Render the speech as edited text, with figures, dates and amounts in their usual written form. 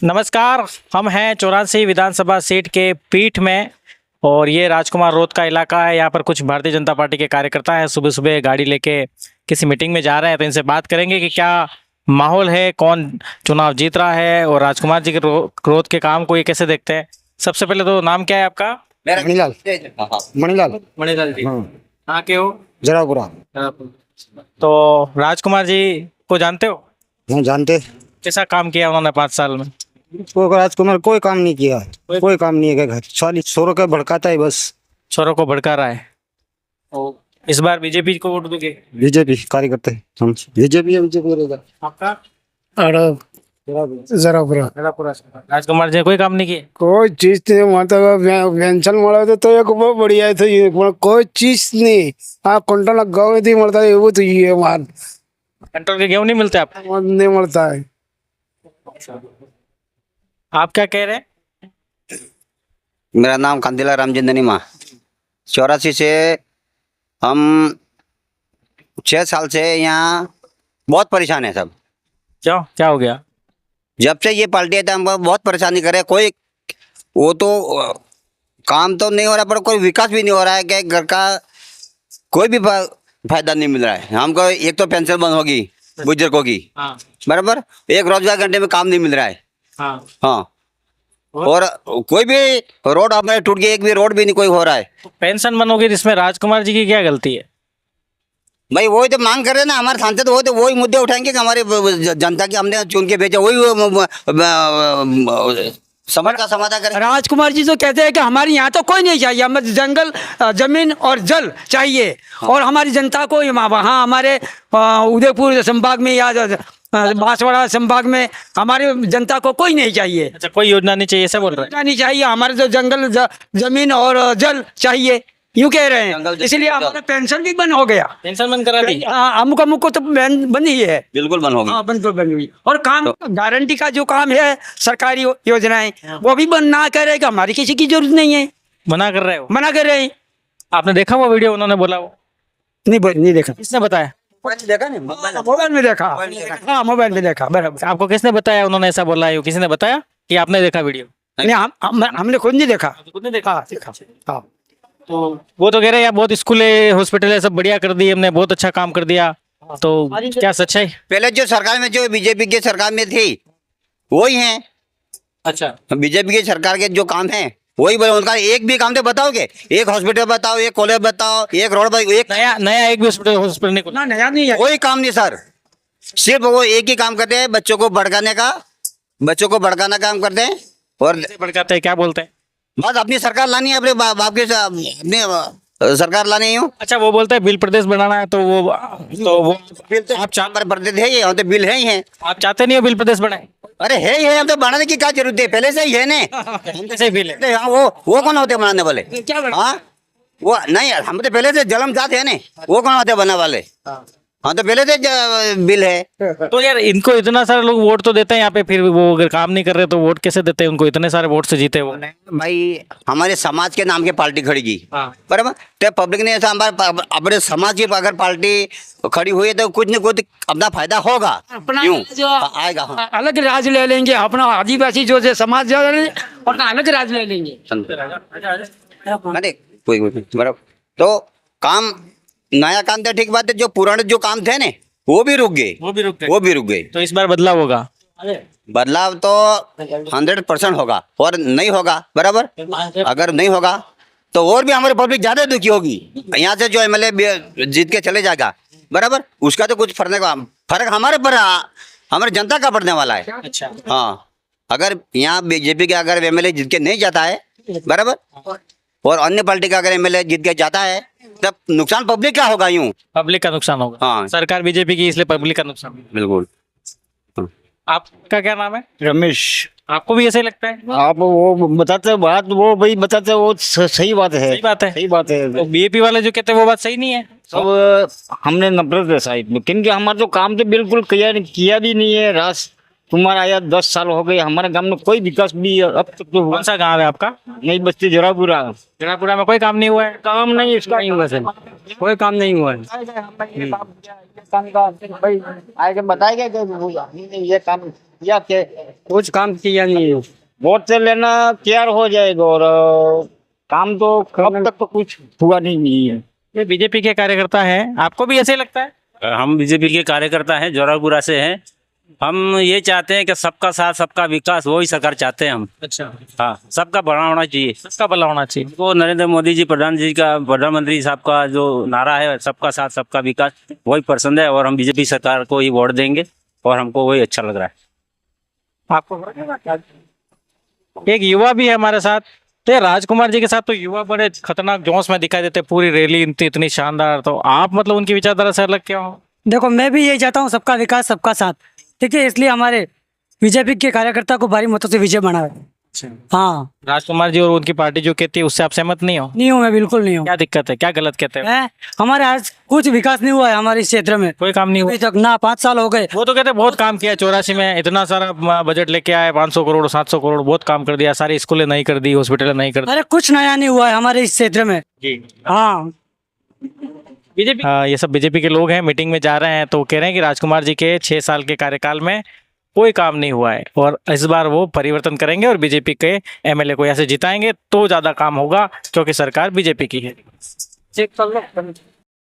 नमस्कार। हम हैं 84 विधानसभा सीट के पीठ में और ये राजकुमार रोड का इलाका है। यहाँ पर कुछ भारतीय जनता पार्टी के कार्यकर्ता हैं, सुबह सुबह गाड़ी लेके किसी मीटिंग में जा रहे हैं। तो इनसे बात करेंगे कि क्या माहौल है, कौन चुनाव जीत रहा है और राजकुमार जी के रोड के काम को ये कैसे देखते हैं। सबसे पहले तो नाम क्या है आपका? मणिलाल। मणिलाल। मणिलाल जी, हाँ। कहाँ के हो? जरापुरा। तो राजकुमार जी को जानते हो? हम जानते। कैसा काम किया उन्होंने 5 साल में? कोई राजकुमार कोई काम नहीं किया, कोई काम नहीं है। घर साली छोरों का भड़काता है बस। छोरों को भड़का रहा है। इस बार बीजेपी को वोट दोगे? बीजेपी कार्यकर्ता है हम। बीजेपी रहेगा। आपका? जरापुरा राजकुमार जी ने कोई काम नहीं किए? कोई चीज नहीं मतलब पेंशन મળે તો એક બહુ બઢિયા થઈ પણ કોઈ ચીज नहीं। આ કંટ્રોલ ગાँव થી મળતા એવું થઈ ગયું માન कंट्रोल के गेहूं नहीं मिलते आप? नहीं મળता है। आप क्या कह रहे हैं? मेरा नाम कांतिलाल रामचंद्रनी माँ। 84 से हम 6 साल से यहाँ बहुत परेशान है सब। क्यों, क्या हो गया? जब से ये पार्टी है तो हम बहुत परेशानी करे। कोई वो तो काम तो नहीं हो रहा, पर कोई विकास भी नहीं हो रहा है कि घर का कोई भी फायदा नहीं मिल रहा है हमको। एक तो पेंशन बंद होगी बुजुर्गों की, हाँ बराबर। एक रोजगार घंटे में काम नहीं मिल रहा है। हाँ। हाँ, और कोई भी रोड हमारे टूट गई, एक भी रोड भी नहीं कोई हो रहा है। पेंशन बनोगी, जिसमें राजकुमार जी की क्या गलती है? भाई वही तो मांग कर रहे हैं ना हमारे सांसद, वो तो वही मुद्दे उठाएंगे कि हमारे जनता की हमने चुन के भेजा, वही समस्या का समाधान करें। राजकुमार जी तो कहते हैं कि हमारे यहाँ तो कोई नहीं चाहिए, हमें जंगल, जमीन और जल चाहिए। और हमारी जनता को वहाँ हमारे उदयपुर संभाग में या बांसवाड़ा संभाग में हमारे जनता को कोई नहीं चाहिए। अच्छा, कोई योजना नहीं चाहिए ऐसा बोल रहे हैं? नहीं चाहिए, हमारे तो जंगल, जमीन और जल चाहिए, यूँ कह रहे हैं। जंगल, इसलिए जल। हमारा पेंशन भी बंद हो गया। पेंशन बंद करा दी? हाँ, अमुक को तो बंद ही है। बिल्कुल बंद होगी। हाँ, बंद हुई। और काम गारंटी का जो काम है, सरकारी योजनाएं, वो भी बंद ना करेगा। हमारी किसी की जरूरत नहीं है, मना कर रहे हो? मना कर रहे हैं। आपने देखा वो वीडियो उन्होंने बोला? वो नहीं देखा। किसने बताया? देखा नहीं, मोबाइल में देखा। हाँ, मोबाइल में देखा, बराबर। आपको किसने बताया उन्होंने ऐसा बोला है? किसी ने बताया कि आपने देखा वीडियो? नहीं, हमने खुद नहीं देखा। खुद ने देखा? हाँ, देखा। हाँ, तो वो तो कह रहे हैं यार बहुत स्कूलें, हॉस्पिटल सब बढ़िया कर दी हमने, बहुत अच्छा काम कर दिया। तो क्या सच है? पहले जो सरकार में, जो बीजेपी की सरकार में थी वही है। अच्छा, बीजेपी की सरकार के जो काम है वही बोले। उनका एक भी काम तो बताओगे, एक हॉस्पिटल बताओ, एक कॉलेज बताओ, एक रोड, एक नया एक भी हॉस्पिटल नहीं खुला? ना, नया नहीं है। कोई काम नहीं सर। सिर्फ वो एक ही काम करते हैं, बच्चों को भड़काने का, बच्चों को भड़काना काम करते हैं। और कैसे भड़काते हैं, क्या बोलते हैं? बस अपनी सरकार लानी है, अपने बाप के अपनी सरकार लानी है। अच्छा, वो बोलते हैं बिल प्रदेश बनाना है, तो वो बिल तो आप चार बार भरते थे, यहाँ तो बिल है ही है। आप चाहते नहीं हो बिल प्रदेश बनाए? अरे है ही है, हम तो बनाने की क्या जरूरत है, पहले से ही है ने। कैसे बिल है? अरे हाँ, वो कौन होते बनाने वाले? क्या बना? हाँ, वो नहीं, हम तो पहले से जलम जाते हैं ने, वो कौन होते बनाने वाले? हाँ, तो पहले से बिल है। तो यार इनको इतना सारे लोग वोट तो देते हैं यहाँ पे, फिर वो अगर काम नहीं कर रहे तो वोट कैसे देते हैं उनको? इतने सारे वोट से जीते वो। भाई हमारे समाज के नाम की पार्टी खड़ी की, बराबर। तो पब्लिक ने ऐसा हमारे अपने समाज की अगर पार्टी खड़ी हुई है तो कुछ न कुछ अपना फायदा होगा, अपना क्यों जो आएगा। हाँ। अलग राज ले लेंगे, अपना आदिवासी जो समाज और अलग राज ले लेंगे। अरे कोई बराबर। तो काम, नया काम तो ठीक बात है, जो पुराने जो काम थे ने वो भी रुक गए, वो भी रुक गए। तो इस बार बदलाव होगा? बदलाव तो 100% होगा, और नहीं होगा बराबर। अगर नहीं होगा तो और भी हमारी पब्लिक ज्यादा दुखी होगी। यहाँ से जो एमएलए जीत के चले जाएगा बराबर, उसका तो कुछ फर्क हमारे पर, हमारे जनता का पड़ने वाला है। अच्छा, हाँ, अगर यहाँ बीजेपी का अगर एमएलए जीत के नहीं जाता है बराबर, और अन्य पार्टी का अगर एमएलए जीत के जाता है, तब नुकसान पब्लिक का होगा। यूं पब्लिक का नुकसान होगा। हाँ। सरकार बीजेपी की, इसलिए पब्लिक का नुकसान। बिल्कुल। आपका क्या नाम है? रमेश। आपको भी ऐसे ही लगता है? आप वो बताते बात, वो भाई बताते, वो सही बात है। सही बात है। सही बात है। तो बीजेपी वाले जो कहते हैं वो बात सही नहीं है? सब हमने नफरत है साहिब, क्योंकि हमारा तो काम तो बिल्कुल किया भी नहीं है। कुमार आया 10 साल हो गए, हमारे गांव में कोई विकास भी अब तक तो हुआ कौन सा गांव है आपका? नहीं। बस्ती जोरापुरा जनापुरा में कोई काम नहीं हुआ है? काम नहीं, इसका नहीं हुआ सर, कोई काम नहीं हुआ है। आगे बताएगा ये काम किया, कुछ काम किया नहीं है। वोट से लेना तैयार हो जाएगा और काम तो अब तक तो कुछ हुआ नहीं है। ये बीजेपी के कार्यकर्ता हैं, आपको भी ऐसे ही लगता है? हम बीजेपी के कार्यकर्ता हैं, जोरापुरा से हैं। हम ये चाहते हैं कि सबका साथ सबका विकास, वही सरकार चाहते हैं हम। अच्छा, हाँ, सबका भला होना चाहिए। सबका भला होना चाहिए। वो नरेंद्र मोदी जी प्रधानमंत्री साहब का जो नारा है, सबका साथ सबका विकास, वही पसंद है और हम बीजेपी सरकार को ही वोट देंगे और हमको वही अच्छा लग रहा है। आपको? एक युवा भी है हमारे साथ। तो ये राजकुमार जी के साथ तो युवा बड़े खतरनाक जोश में दिखाई देते, पूरी रैली इतनी शानदार। तो आप मतलब उनकी विचारधारा से अलग क्यों हो? देखो, मैं भी यही चाहता हूँ, सबका विकास सबका साथ, ठीक है। इसलिए हमारे बीजेपी के कार्यकर्ता को भारी मतों से विजय बनाए। हाँ, राजकुमार जी और उनकी पार्टी जो कहती है उससे आप सहमत नहीं हो? नहीं हूँ, मैं बिल्कुल नहीं हूँ। क्या दिक्कत है, क्या गलत कहते हैं? हमारे आज कुछ विकास नहीं हुआ है हमारे इस क्षेत्र में, कोई काम नहीं हुआ अभी तक ना। 5 साल हो गए। वो तो कहते हैं बहुत काम किया, 84 में इतना सारा बजट लेके आए, 500 करोड़ 700 करोड़, बहुत काम कर दिया, सारी स्कूलें नहीं कर दी, हॉस्पिटल नहीं कर दी। अरे कुछ नया नहीं हुआ है हमारे इस क्षेत्र में। जी हाँ, बीजेपी, ये सब बीजेपी के लोग हैं, मीटिंग में जा रहे हैं तो कह रहे हैं कि राजकुमार जी के 6 साल के कार्यकाल में कोई काम नहीं हुआ है और इस बार वो परिवर्तन करेंगे और बीजेपी के एमएलए को ऐसे जिताएंगे तो ज्यादा काम होगा क्योंकि सरकार बीजेपी की है।